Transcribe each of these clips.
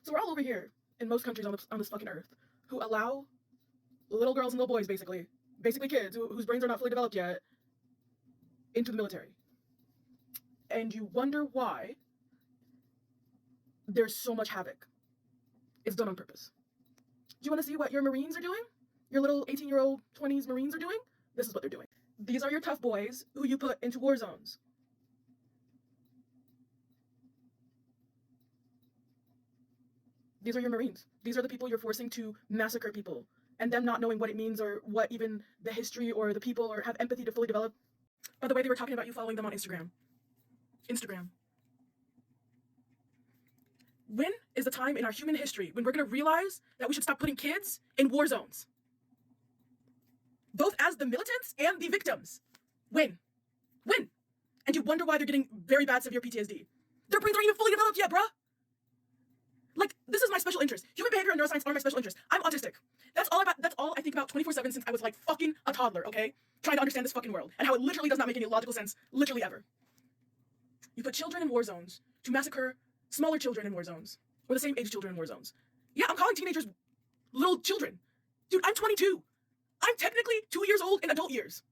So we're all over here in most countries on this fucking earth who allow little girls and little boys, basically kids whose brains are not fully developed yet, into the military. And you wonder why there's so much havoc. It's done on purpose. Do you want to see what your Marines are doing? Your little 18-year-old 20s Marines are doing? This is what they're doing. These are your tough boys who you put into war zones. These are your Marines. These are the people you're forcing to massacre people, and them not knowing what it means or what even the history or the people or have empathy to fully develop. By the way, they were talking about you following them on Instagram. When is the time in our human history when we're going to realize that we should stop putting kids in war zones? Both as the militants and the victims. When? And you wonder why they're getting very bad severe PTSD. Their brains aren't even fully developed yet, bruh. Like, this is my special interest. Human behavior and neuroscience are my special interest. I'm autistic. That's all I think about 24/7 since I was like fucking a toddler, okay? Trying to understand this fucking world and how it literally does not make any logical sense, literally ever. You put children in war zones to massacre smaller children in war zones, or the same age children in war zones. Yeah, I'm calling teenagers little children. Dude, I'm 22. I'm technically 2 years old in adult years.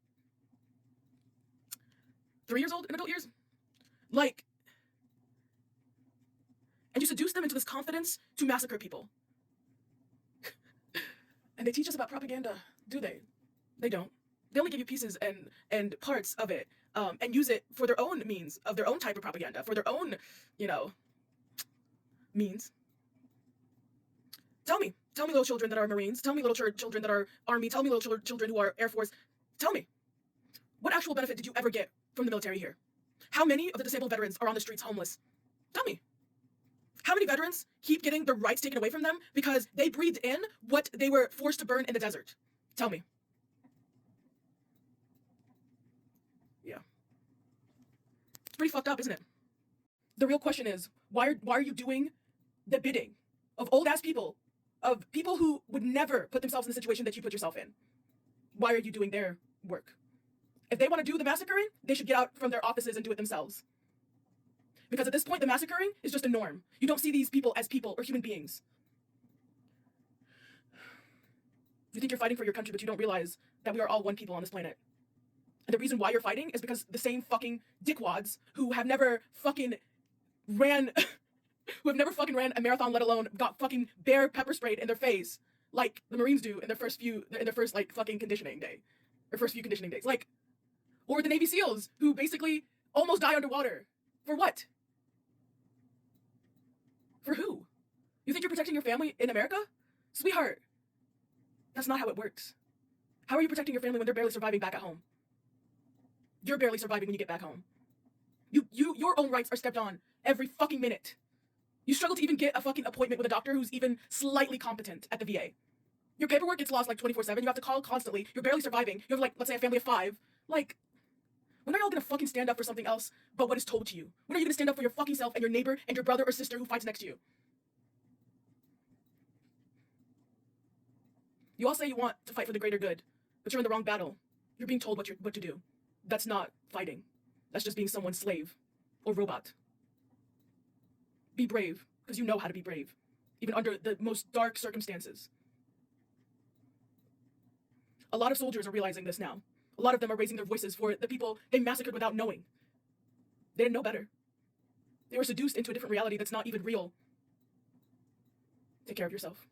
3 years old in adult years? Like, and you seduce them into this confidence to massacre people. And they teach us about propaganda, do they? They don't. They only give you pieces and parts of it, and use it for their own means, of their own type of propaganda, for their own, means. Tell me little children that are Marines, tell me little children that are Army, tell me little children who are Air Force, tell me, what actual benefit did you ever get from the military here? How many of the disabled veterans are on the streets homeless? Tell me. How many veterans keep getting their rights taken away from them because they breathed in what they were forced to burn in the desert? Tell me. Yeah. It's pretty fucked up, isn't it? The real question is, why are you doing the bidding of old-ass people, of people who would never put themselves in the situation that you put yourself in? Why are you doing their work? If they want to do the massacring, they should get out from their offices and do it themselves. Because at this point, the massacring is just a norm. You don't see these people as people or human beings. You think you're fighting for your country, but you don't realize that we are all one people on this planet. And the reason why you're fighting is because the same fucking dickwads who have never fucking ran a marathon, let alone got fucking bare pepper sprayed in their face, like the Marines do in their first like fucking conditioning day, or first few conditioning days, like, or the Navy SEALs who basically almost die underwater. For what? For who? You think you're protecting your family in America? Sweetheart, that's not how it works. How are you protecting your family when they're barely surviving back at home? You're barely surviving when you get back home. Your own rights are stepped on every fucking minute. You struggle to even get a fucking appointment with a doctor who's even slightly competent at the VA. Your paperwork gets lost like 24/7. You have to call constantly. You're barely surviving. You have like, let's say, a family of 5. Like, when are y'all gonna fucking stand up for something else but what is told to you? When are you gonna stand up for your fucking self and your neighbor and your brother or sister who fights next to you? You all say you want to fight for the greater good, but you're in the wrong battle. You're being told what to do. That's not fighting. That's just being someone's slave or robot. Be brave, because you know how to be brave, even under the most dark circumstances. A lot of soldiers are realizing this now. A lot of them are raising their voices for the people they massacred without knowing. They didn't know better. They were seduced into a different reality that's not even real. Take care of yourself.